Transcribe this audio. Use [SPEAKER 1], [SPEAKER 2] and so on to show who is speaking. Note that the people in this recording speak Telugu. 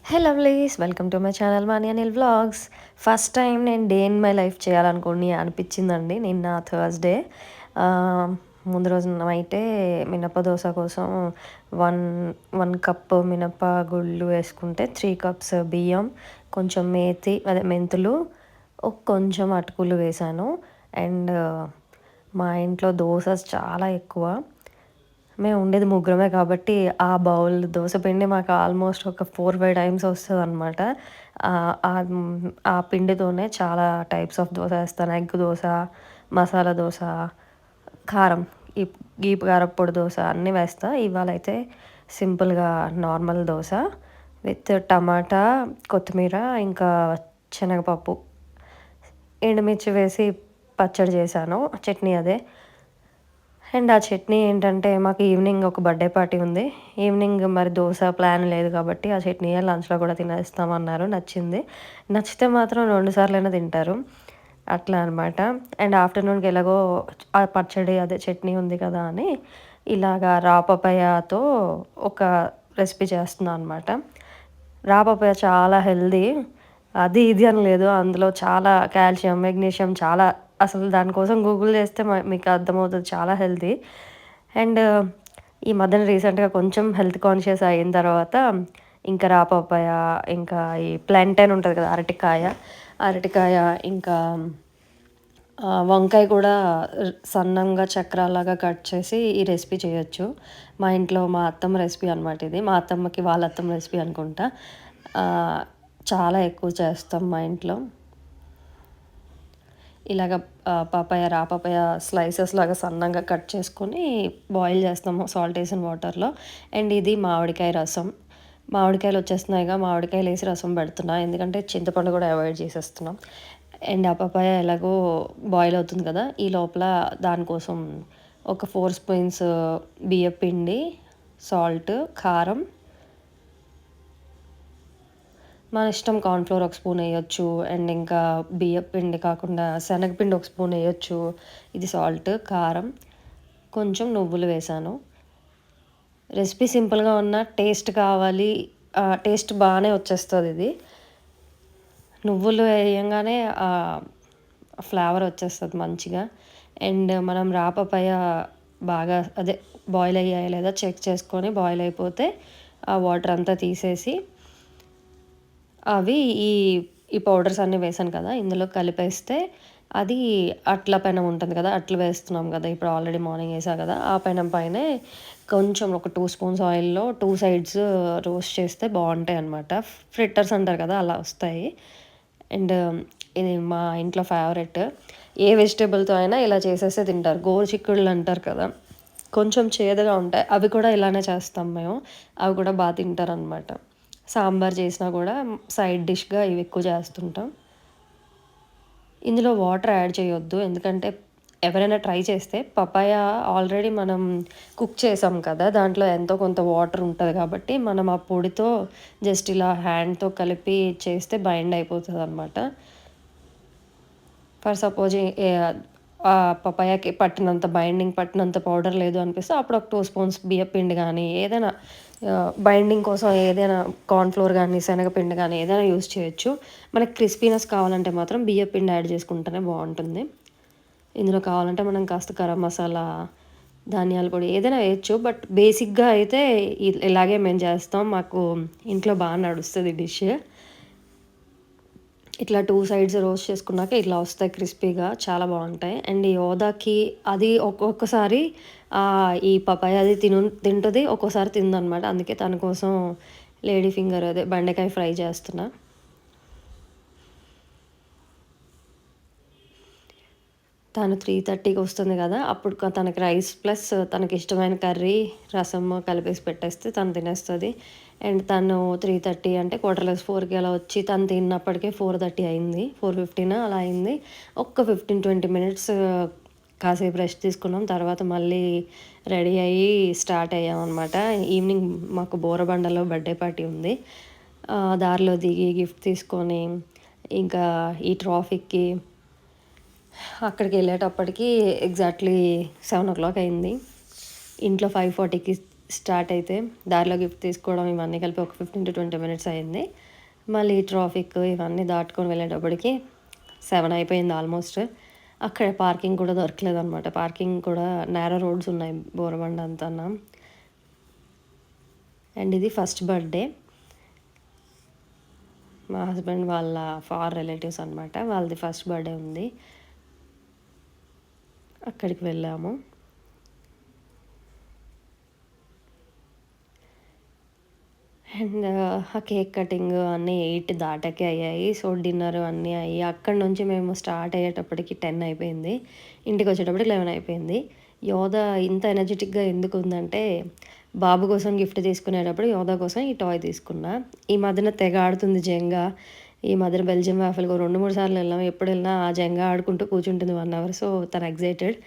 [SPEAKER 1] Hey lovelies welcome to my channel మాని అనిల్ వ్లాగ్స్. ఫస్ట్ టైం నేను డే ఇన్ మై లైఫ్ చేయాలనుకోని అనిపించిందండి నిన్న థర్స్డే. ముందు రోజు నైటే మినప దోశ కోసం వన్ వన్ కప్ మినప గుళ్ళు వేసుకుంటే 3 కప్స్ బియ్యం, కొంచెం మేతి అదే మెంతులు, కొంచెం అటుకులు వేశాను. అండ్ మా ఇంట్లో దోసెస్ చాలా ఎక్కువ. మేము ఉండేది ముగ్గురమే కాబట్టి ఆ బౌల్ దోస పిండి మాకు ఆల్మోస్ట్ ఒక 4, 5 టైమ్స్ వస్తదనమాట. ఆ పిండితోనే చాలా టైప్స్ ఆఫ్ దోస ఏస్తాను. ఎగ్ దోస, మసాలా దోస, కారం, ఈ గీ కారప్పొడి దోస అన్నీ వేస్తా. ఇవాళైతే సింపుల్‌గా నార్మల్ దోస విత్ టమాటా, కొత్తిమీర, ఇంకా శనగపప్పు, ఎండుమిర్చి వేసి పచ్చడి చేశాను. చట్నీ అదే. అండ్ ఆ చట్నీ ఏంటంటే మాకు ఈవినింగ్ ఒక బర్త్‌డే పార్టీ ఉంది. ఈవినింగ్ మరి దోస ప్లాన్ లేదు కాబట్టి ఆ చట్నీయే లంచ్‌లో కూడా తినేస్తామన్నారు. నచ్చింది. నచ్చితే మాత్రం 2 సార్లైనా తింటారు. అట్లా అనమాట. అండ్ ఆఫ్టర్‌నూన్‌కి ఎలాగో ఆ పచ్చడి అదే చట్నీ ఉంది కదా అని ఇలాగా రా పపాయాతో ఒక రెసిపీ చేస్తున్నా అనమాట. రా పపాయ చాలా హెల్తీ. అది ఇది అని లేదు. అందులో చాలా కాల్షియం, మెగ్నీషియం చాలా అసలు దానికోసం గూగుల్ చేస్తే మీకు అర్థమవుతది చాలా హెల్తీ. అండ్ ఈ మధ్యన రీసెంట్‌గా కొంచెం హెల్త్ కాన్షియస్ అయిన తర్వాత ఇంకా రా పపాయ, ఇంకా ఈ ప్లాంటైన్ ఉంటది కదా! అరటికాయ, అరటికాయ ఇంకా వంకాయ కూడా సన్నంగా చక్రాల్లాగా కట్ చేసి ఈ రెసిపీ చేయొచ్చు. మా ఇంట్లో మా అత్తమ్మ రెసిపీ అనమాట ఇది. మా అత్తమ్మకి వాళ్ళ అత్తమ్మ రెసిపీ అనుకుంటా. ఆహ్, చాలా ఎక్కువ చేస్తాం మా ఇంట్లో. ఇలాగ రా పపాయ స్లైసెస్ లాగా సన్నంగా కట్ చేసుకొని బాయిల్ చేస్తాము సాల్ట్ ఏసిన వాటర్‌లో. అండ్ ఇది మామిడికాయ రసం. మామిడికాయలు వచ్చేస్తున్నాయిగా, మామిడికాయలేసి రసం పెడుతున్నా. ఎందుకంటే చింతపండు కూడా అవాయిడ్ చేసేస్తున్నాం. అండ్ ఆ పపాయ ఎలాగో బాయిల్ అవుతుంది కదా! ఈ లోపల దానికోసం ఒక 4 స్పూన్స్ బియ్యపిండి, సాల్ట్, కారం, మన ఇష్టం కార్న్‌ఫ్లోర్ ఒక స్పూన్ ఎయొచ్చు. అండ్ ఇంకా బియ్యపిండి కాకుండా శనగపిండి ఒక స్పూన్ ఎయొచ్చు. ఇది సాల్ట్, కారం, కొంచెం నువ్వులు వేశాను. రెసిపీ సింపుల్‌గా ఉన్నా టేస్ట్ కావాలి, టేస్ట్ బానే వచ్చేస్తదిది. నువ్వులు ఎయంగానే ఫ్లేవర్ వచ్చేస్తది మంచిగా. అండ్ మనం రా పపాయ బాగా అదే బాయిల్ అయ్యాయా లేదా చెక్ చేసుకొని బాయిల్ అయిపోతే ఆ వాటర్ అంతా తీసేసి అవి ఈ ఈ పౌడర్స్ అన్నీ వేశాను కదా! ఇందులో కలిపేస్తే అది అట్ల పెనం ఉంటుంది కదా! అట్లు వేస్తున్నాం కదా! ఇప్పుడు ఆల్రెడీ మార్నింగ్ ఏసా కదా! ఆ పెనం పైనే కొంచెం ఒక 2 స్పూన్స్ ఆయిల్‌లో 2 సైడ్స్ రోస్ట్ చేస్తే బావుంటాయనమాట. ఫ్రిట్టర్స్ అంటారు కదా! అలా వస్తాయి. అండ్ ఇది మా ఇంట్లో ఫేవరెట్. ఏ వెజిటబుల్‌తో అయినా ఇలా చేసేస్తే తింటారు. గోరుచిక్కుడులు అంటారు కదా! కొంచెం చేదుగా ఉంటాయి. అవి కూడా ఇలానే చేస్తాం మేము. అవి కూడా తింటారనమాట. సాంబార్ చేసినా కూడా సైడ్ డిష్‌గా ఇవి ఎక్కువ చేస్తుంటాం. ఇందులో వాటర్ యాడ్ చేయొద్దు. ఎందుకంటే ఎవరైనా ట్రై చేస్తే పపాయ ఆల్రెడీ మనం కుక్ చేసాం కదా! దాంట్లో ఎంతో కొంత వాటర్ ఉంటది కాబట్టి మనం ఆ పొడితో జస్ట్ ఇలా హ్యాండ్‌తో కలిపి చేస్తే బైండ్ అయిపోతదనమాట. ఫర్ సపోజ్ పపాయాకి పట్టినంత బైండింగ్ పట్టినంత పౌడర్ లేదు అనిపిస్తే అప్పుడు ఒక 2 స్పూన్స్ బియ్యపిండి గానీ, ఏదైనా బైండింగ్ కోసం ఏదైనా కార్న్‌ఫ్లోర్ గానీ, శనగపిండి గానీ ఏదైనా యూజ్ చేయొచ్చు. మనకి క్రిస్పీనెస్ కావాలంటే మాత్రం బియ్యపిండి యాడ్ చేసుకుంటేనే బావుంటుంది. ఇందులో కావాలంటే మనం కాస్త గరం మసాలా, ధనియాల పొడి ఏదైనా వేయొచ్చు. బట్ బేసిక్‌గా అయితే ఇలాగే మేము చేస్తాం. మాకు ఇంట్లో నడుస్తది ఈ డిష్. ఇట్లా 2 సైడ్స్ రోస్ట్ చేసుకున్నాక ఇట్లా వస్తాయి క్రిస్పీగా. చాలా బావుంటాయి. అండ్ ఈ యోధాకి అది ఒక్కొక్కసారి ఈ పపాయ అది తింటది. ఒక్కోసారి తినదనమాట. అందుకే తన కోసం లేడీ ఫింగర్ అదే బెండకాయ ఫ్రై చేస్తున్నా. తను 3:30కి వస్తుంది గదా! అప్పుడు తనకి రైస్ ప్లస్ తనకిష్టమైన కర్రీ, రసము కలిపేసి పెట్టేస్తే తను తినేస్తది. అండ్ తను 3:30 అంటే 4:45కి అలా వచ్చి తను తిన్నప్పటికే 4:30 అయింది. 4:15 అలా అయింది. ఒక్క 15, 20 మినిట్స్ కాసేపు రెస్ట్ తీసుకున్నాం. తర్వాత మళ్ళీ రెడీ అయ్యి స్టార్ట్ అయ్యామనమాట. ఈవినింగ్ మాకు బోరబండలో బర్త్‌డే పార్టీ ఉంది. దారిలో దిగి గిఫ్ట్ తీసుకొని ఇంకా ఈ ట్రాఫిక్‌కి అక్కడికెళ్ళేటప్పటికి ఎగ్జాక్ట్‌లీ 7:00 అయింది. ఇంట్లో 5:40కి స్టార్ట్ అయితే దారిలో గిఫ్ట్ తీసుకోవడం ఇవన్నీ కలిపి ఒక 15 to 20 minutes అయింది. మళ్ళీ ట్రాఫిక్ ఇవన్నీ దాటుకొని వెళ్ళేటప్పటికి 7 అయిపోయింది ఆల్మోస్ట్. అక్కడ పార్కింగ్ కూడా దొరకలేదనమాట. పార్కింగ్ కూడా నేరో రోడ్స్ ఉన్నాయి బోరబండ అంతనా. అండ్ ఇది ఫస్ట్ బర్త్డే మా హస్బెండ్ వాళ్ళ ఫార్ రిలేటివ్స్ అనమాట. వాళ్ళది ఫస్ట్ బర్త్డే ఉంది. అక్కడికి వెళ్ళాము. అండ్ ఆ కేక్ కటింగ్ అన్నీ 8 దాటాకే అయ్యాయి. సో డిన్నర్ అన్నీ అయ్యి అక్కడి నుంచి మేము స్టార్ట్ అయ్యేటప్పటికి 10 అయిపోయింది. ఇంటికి వచ్చేటప్పటికి 11 అయిపోయింది. యోధా ఇంత ఎనర్జెటిక్గా ఎందుకు ఉందంటే బాబు కోసం గిఫ్ట్ తీసుకునేటప్పుడు యోధా కోసం ఈ టాయ్ తీసుకున్నా. ఈ మధ్యన తెగ ఆడుతుంది జెంగా. ఈ మధ్యన బెల్జియం వాఫెల్‌గో 2, 3 సార్లు వెళ్ళాము. ఎప్పుడు వెళ్ళినా ఆ జెంగా ఆడుకుంటూ కూర్చుంటుంది 1 అవర్. సో తను ఎక్సైటెడ్.